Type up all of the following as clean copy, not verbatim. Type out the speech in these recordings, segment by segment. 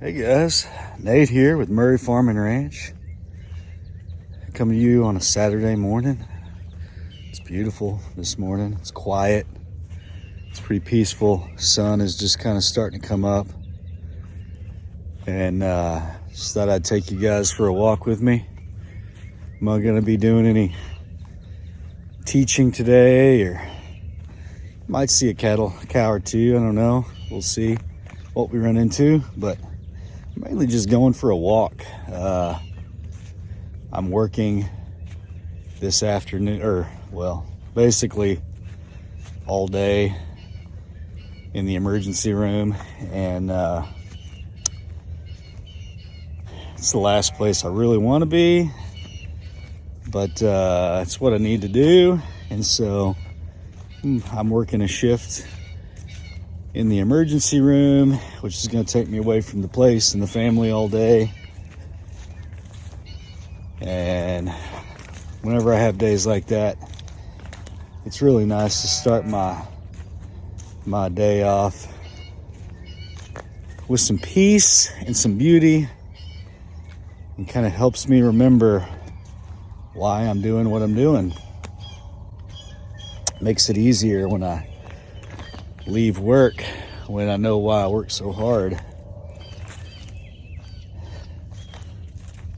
Hey guys, Nate here with Murray Farm and Ranch. Coming to you on a Saturday morning. It's beautiful this morning. It's quiet. It's pretty peaceful. Sun is just kind of starting to come up. And just thought I'd take you guys for a walk with me. Am I going to be doing any teaching today, or might see a cow or two? I don't know. We'll see what we run into, but mainly just going for a walk. I'm working this afternoon, basically all day in the emergency room, and it's the last place I really want to be, but it's what I need to do. And so I'm working a shift in the emergency room, which is going to take me away from the place and the family all day. And whenever I have days like that, it's really nice to start my day off with some peace and some beauty, and kind of helps me remember why I'm doing what I'm doing. Makes it easier when I leave work, when I know why I work so hard,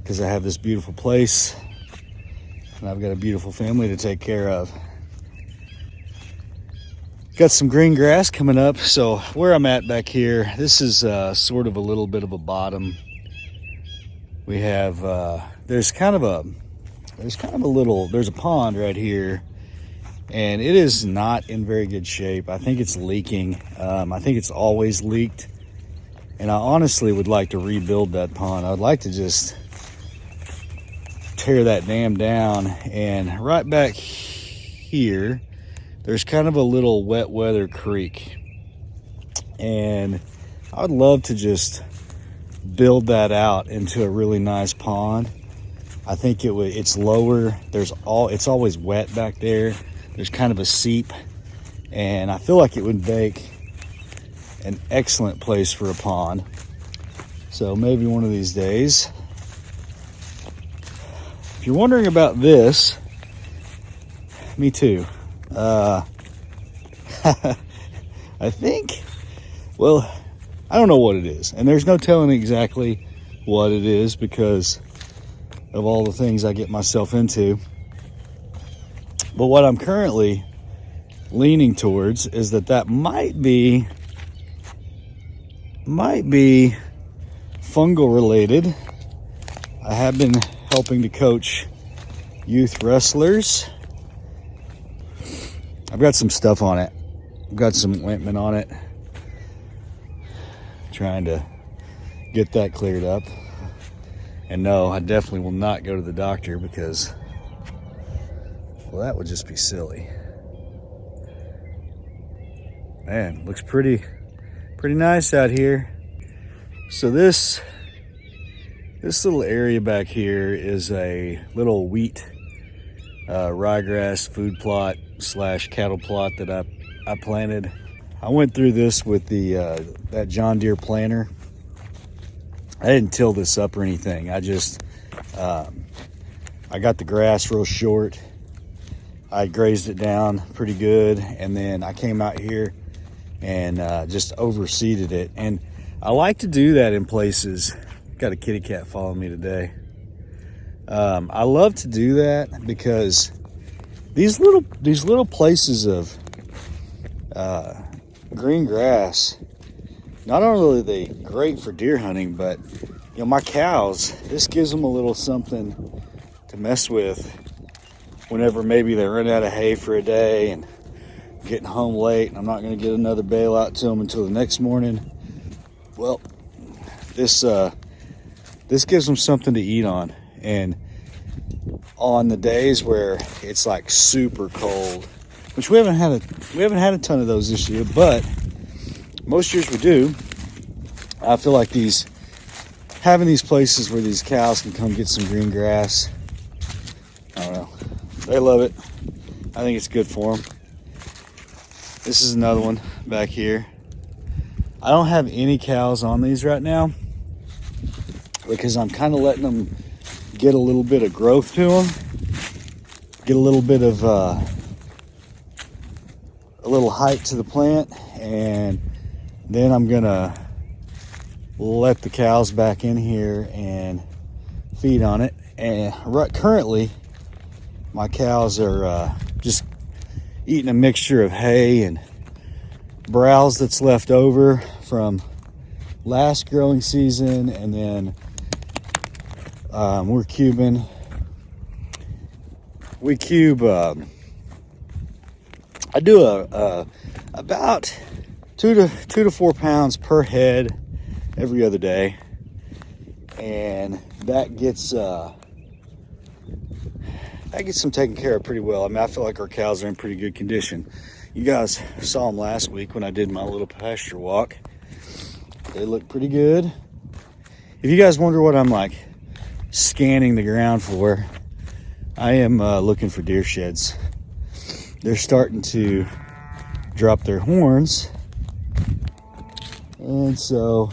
because I have this beautiful place and I've got a beautiful family to take care of. Got some green grass coming up. So where I'm at back here, this is sort of a little bit of a bottom. We have there's a pond right here, and it is not in very good shape. I think it's leaking. I think it's always leaked, and I honestly would like to rebuild that pond. I'd like to just tear that dam down. And right back here, there's kind of a little wet weather creek, and I'd love to just build that out into a really nice pond. I think it's lower. It's always wet back there. There's kind of a seep, and I feel like it would make an excellent place for a pond. So maybe one of these days. If you're wondering about this, me too. I think, I don't know what it is, and there's no telling exactly what it is because of all the things I get myself into. But what I'm currently leaning towards is that might be fungal related. I have been helping to coach youth wrestlers. I've got some stuff on it. I've got some ointment on it. Trying to get that cleared up. And no, I definitely will not go to the doctor because, well, that would just be silly. Man, looks pretty nice out here. So this little area back here is a little wheat, ryegrass food plot / cattle plot that I planted. I went through this with that John Deere planter. I didn't till this up or anything. I just I got the grass real short. I grazed it down pretty good, and then I came out here and just overseeded it. And I like to do that in places. Got a kitty cat following me today. I love to do that because these little places of green grass, not only are they great for deer hunting, but my cows, this gives them a little something to mess with whenever maybe they run out of hay for a day and getting home late, and I'm not going to get another bale out to them until the next morning. Well, this gives them something to eat on. And on the days where it's like super cold, which we haven't had a ton of those this year, but most years we do. I feel like having these places where these cows can come get some green grass, I don't know, they love it. I think it's good for them. This is another one back here. I don't have any cows on these right now. because I'm kind of letting them get a little bit of growth to them, get a little bit of a little height to the plant, and then I'm gonna let the cows back in here and feed on it. And currently my cows are just eating a mixture of hay and browse that's left over from last growing season, and then we cube I do about 2 to 4 pounds per head every other day, and that gets them taken care of pretty well. I mean, I feel like our cows are in pretty good condition. You guys saw them last week when I did my little pasture walk. They look pretty good. If you guys wonder what I'm like scanning the ground for, I am looking for deer sheds. They're starting to drop their horns, and so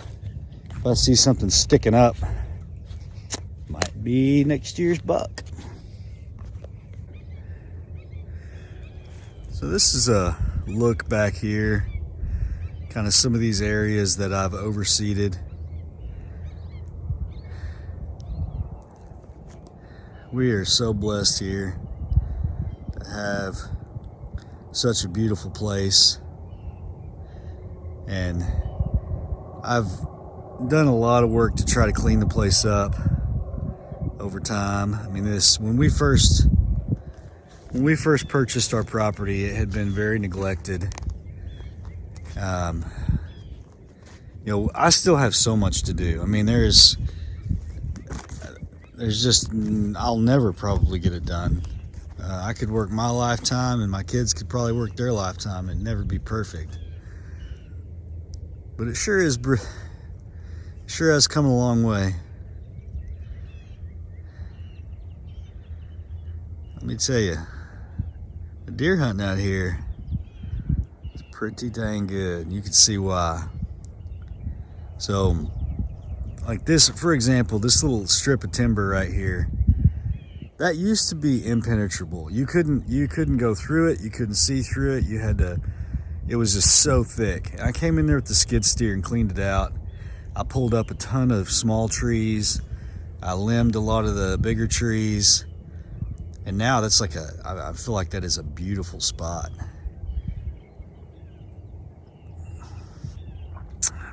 if I see something sticking up, might be next year's buck. So this is a look back here, kind of some of these areas that I've overseeded. We are so blessed here to have such a beautiful place, and I've done a lot of work to try to clean the place up over time. I mean, when we first purchased our property, it had been very neglected. You know, I still have so much to do. I mean, there's just, I'll never probably get it done. I could work my lifetime, and my kids could probably work their lifetime and never be perfect. But it sure has come a long way. Let me tell you, the deer hunting out here is pretty dang good. You can see why. So, like this, for example, this little strip of timber right here, that used to be impenetrable. You couldn't go through it. You couldn't see through it. It was just so thick. I came in there with the skid steer and cleaned it out. I pulled up a ton of small trees. I limbed a lot of the bigger trees. And now that's like I feel like that is a beautiful spot.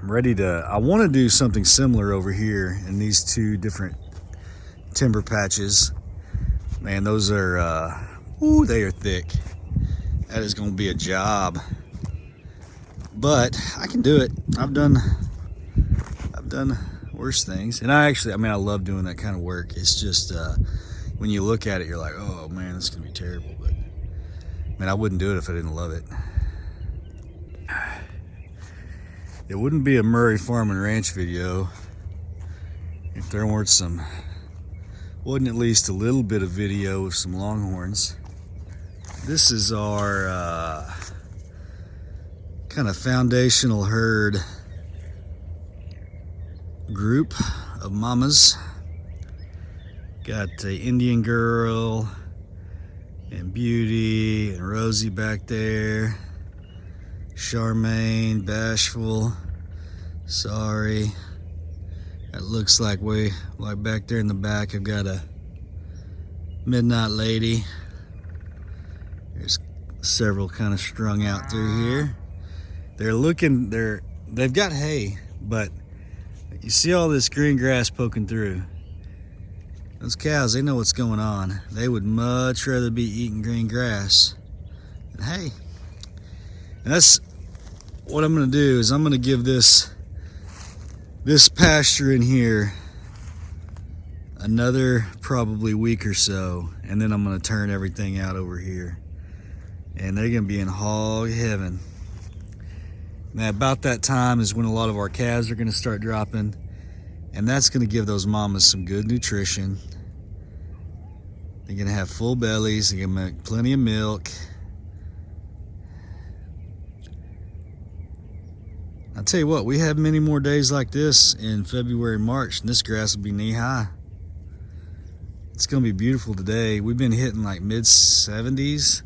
I want to do something similar over here in these two different timber patches. Man, those are, they are thick. That is going to be a job. But I can do it. I've done worse things. And I love doing that kind of work. It's just, when you look at it, you're like, oh man, this is going to be terrible. But, man, I wouldn't do it if I didn't love it. It wouldn't be a Murray Farm and Ranch video if there wasn't at least a little bit of video of some Longhorns. This is our kind of foundational herd group of mamas. Got Indian Girl and Beauty and Rosie back there. Charmaine, Bashful, Sorry. That looks like back there in the back I've got a Midnight Lady. There's several kind of strung out through here. They've got hay, but you see all this green grass poking through. Those cows, they know what's going on. They would much rather be eating green grass than hay. And that's what I'm gonna do, is I'm gonna give this pasture in here another probably week or so, and then I'm gonna turn everything out over here. And they're gonna be in hog heaven. Now about that time is when a lot of our calves are gonna start dropping, and that's gonna give those mamas some good nutrition. They're gonna have full bellies, they're gonna make plenty of milk. I tell you what, we have many more days like this in February, March, and this grass will be knee high. It's gonna be beautiful today. We've been hitting like mid 70s.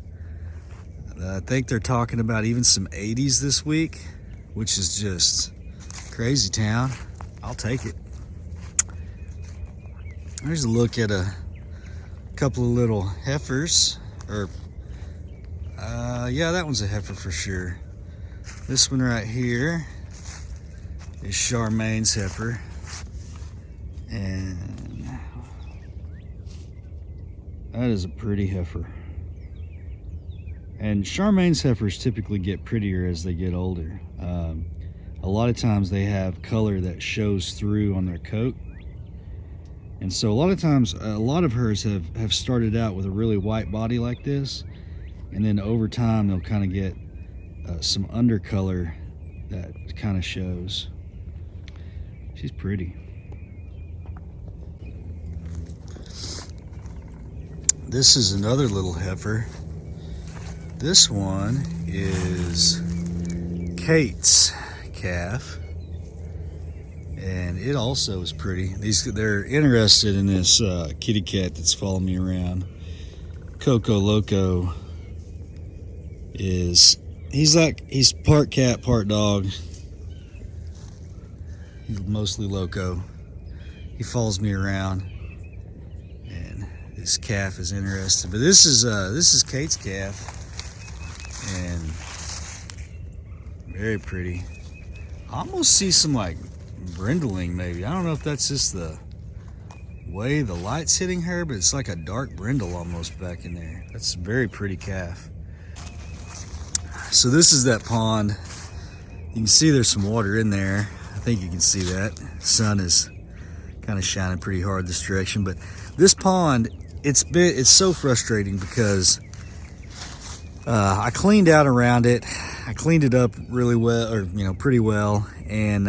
I think they're talking about even some 80s this week, which is just crazy town. I'll take it. There's a look at a couple of little heifers, or yeah, that one's a heifer for sure. This one right here is Charmaine's heifer, and that is a pretty heifer. And Charmaine's heifers typically get prettier as they get older. A lot of times they have color that shows through on their coat. And so a lot of times, a lot of hers have started out with a really white body like this. And then over time, they'll kind of get some undercolor that kind of shows. She's pretty. This is another little heifer. This one is Kate's calf, and it also is pretty. They're interested in this kitty cat that's following me around. Coco Loco he's part cat, part dog. He's mostly loco. He follows me around, and this calf is interested. But this is Kate's calf, and very pretty. I almost see some like brindling maybe. I don't know if that's just the way the light's hitting her, but it's like a dark brindle almost back in there. That's a very pretty calf. So this is that pond. You can see there's some water in there. I think you can see that. The sun is kind of shining pretty hard this direction, but this pond, it's so frustrating because I cleaned out around it. I cleaned it up really well, or pretty well, and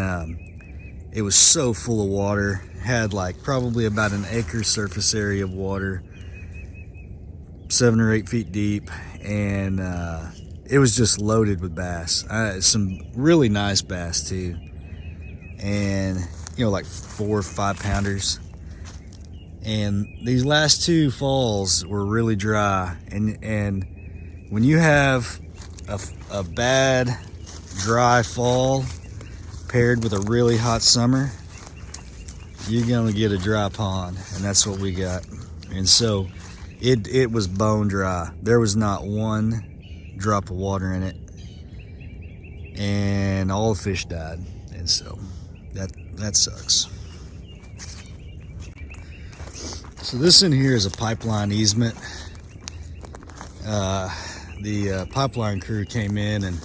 it was so full of water. Had like probably about an acre surface area of water, 7 or 8 feet deep, and it was just loaded with bass. Some really nice bass too, and like 4 or 5 pounders. And these last 2 falls were really dry, and when you have a bad dry fall paired with a really hot summer, you're gonna get a dry pond, and that's what we got. And so it was bone dry. There was not one drop of water in it, and all the fish died, and so that sucks. So this in here is a pipeline easement. The pipeline crew came in and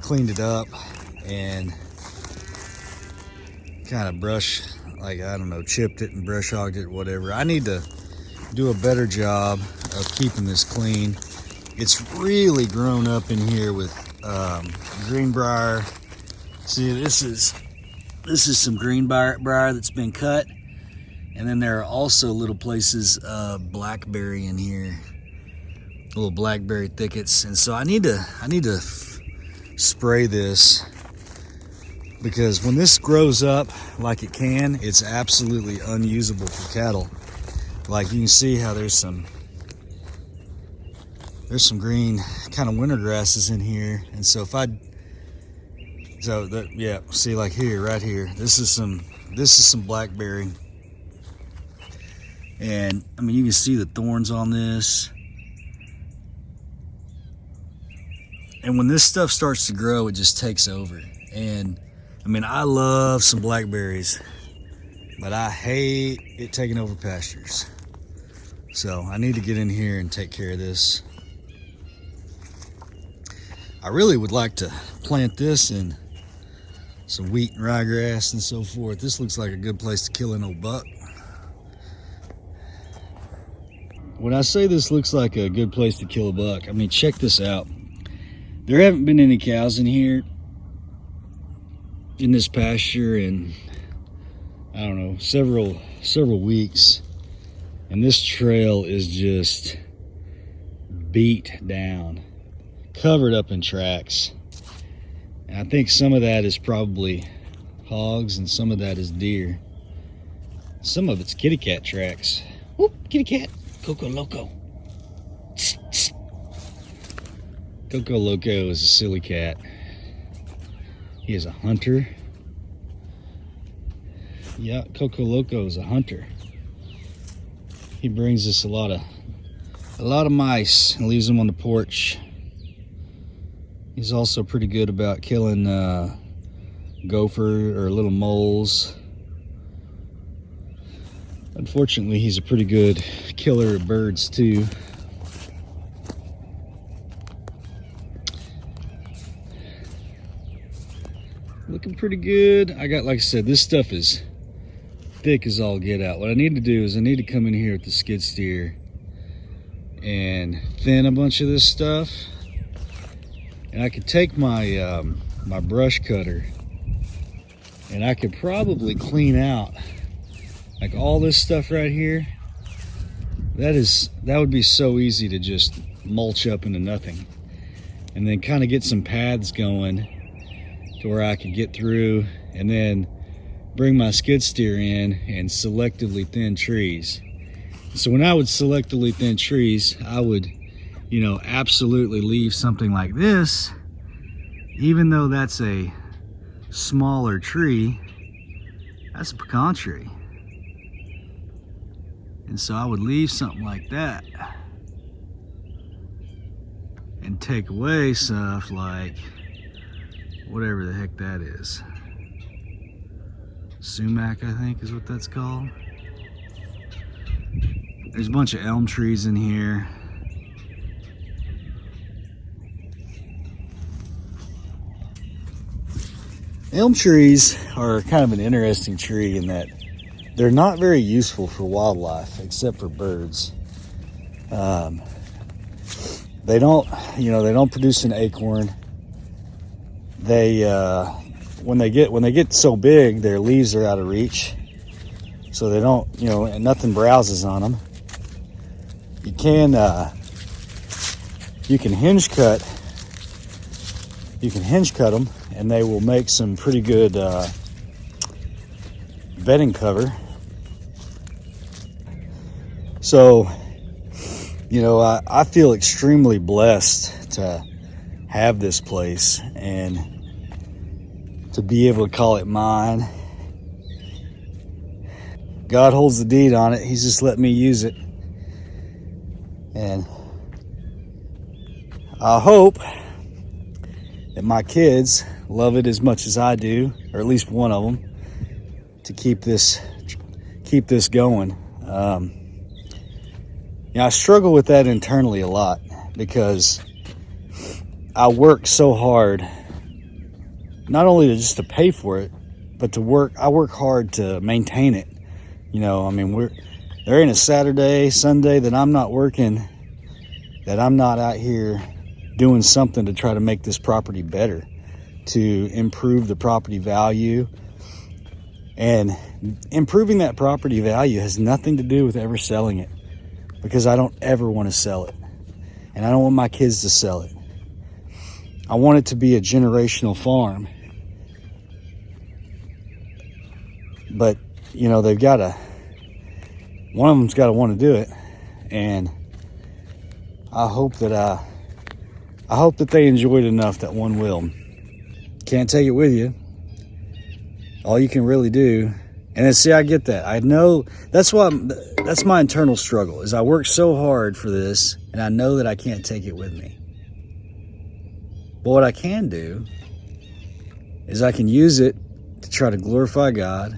cleaned it up and kind of chipped it and brush hogged it, whatever. I need to do a better job of keeping this clean. It's really grown up in here with greenbrier. See, this is some greenbrier that's been cut, and then there are also little places of blackberry in here, little blackberry thickets. And so I need to spray this, because when this grows up like it can, it's absolutely unusable for cattle. Like you can see how there's some green kind of winter grasses in here. And so see, like here, right here, this is some blackberry. And I mean, you can see the thorns on this. And when this stuff starts to grow, it just takes over. And I mean, I love some blackberries, but I hate it taking over pastures. So I need to get in here and take care of this. I really would like to plant this in some wheat and ryegrass and so forth. This looks like a good place to kill an old buck. When I say this looks like a good place to kill a buck, I mean, check this out. There haven't been any cows in here in this pasture in, I don't know, several weeks. And this trail is just beat down, covered up in tracks. And I think some of that is probably hogs and some of that is deer. Some of it's kitty cat tracks. Whoop, kitty cat. Coco Loco. Coco Loco is a silly cat. He is a hunter. Yeah, Coco Loco is a hunter. He brings us a lot of mice and leaves them on the porch. He's also pretty good about killing gopher or little moles. Unfortunately, he's a pretty good killer of birds too. Looking pretty good. I got, like I said, this stuff is thick as all get out. What I need to do is I need to come in here with the skid steer and thin a bunch of this stuff. And I could take my my brush cutter and I could probably clean out like all this stuff right here. That would be so easy to just mulch up into nothing. And then kind of get some paths going to where I could get through and then bring my skid steer in and selectively thin trees. So when I would selectively thin trees, I would, you know, absolutely leave something like this, even though that's a smaller tree, that's a pecan tree. And so I would leave something like that and take away stuff like whatever the heck that is. Sumac, I think is what that's called. There's a bunch of elm trees in here. Elm trees are kind of an interesting tree in that they're not very useful for wildlife except for birds. They don't, you know, they don't produce an acorn. They when they get so big, their leaves are out of reach, so they don't, you know, and nothing browses on them. You can hinge cut them, and they will make some pretty good bedding cover. So, you know, I feel extremely blessed to have this place and to be able to call it mine. God holds the deed on it. He's just let me use it. And I hope that my kids love it as much as I do, or at least one of them, to keep this going. You know, I struggle with that internally a lot because I work so hard, not only just to pay for it, but I work hard to maintain it. You know, I mean, there ain't a Saturday, Sunday that I'm not working, that I'm not out here doing something to try to make this property better, to improve the property value. And improving that property value has nothing to do with ever selling it, because I don't ever want to sell it. And I don't want my kids to sell it. I want it to be a generational farm. But, you know, one of them's got to want to do it. And I hope that they enjoy it enough that one will. Can't take it with you. All you can really do, and then see, I get that. I know that's my internal struggle, is I work so hard for this, and I know that I can't take it with me. But what I can do is I can use it to try to glorify God.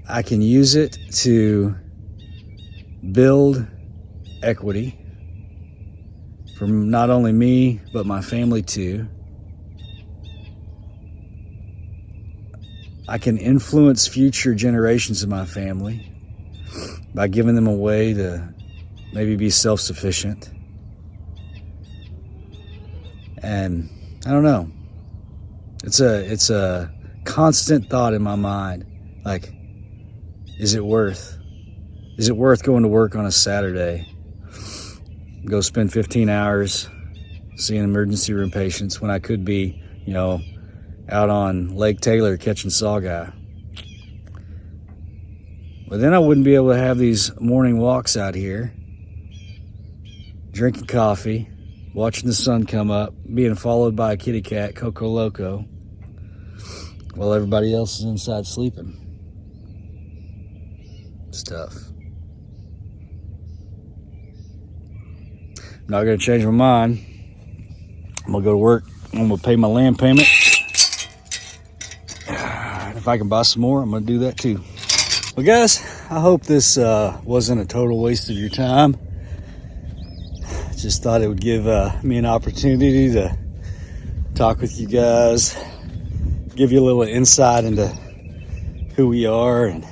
I can use it to build equity for not only me, but my family too. I can influence future generations of my family by giving them a way to maybe be self-sufficient. And I don't know. It's a constant thought in my mind. Like, is it worth going to work on a Saturday? Go spend 15 hours seeing emergency room patients when I could be, you know, out on Lake Taylor catching sawguy. But then I wouldn't be able to have these morning walks out here, drinking coffee, watching the sun come up, being followed by a kitty cat, Coco Loco, while everybody else is inside sleeping. It's tough. I'm not gonna change my mind. I'm gonna go to work. I'm gonna pay my land payment. And if I can buy some more, I'm gonna do that too. Well, guys, I hope this wasn't a total waste of your time. Just thought it would give me an opportunity to talk with you guys, give you a little insight into who we are and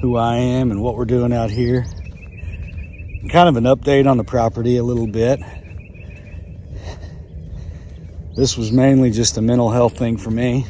who I am and what we're doing out here. And kind of an update on the property a little bit. This was mainly just a mental health thing for me.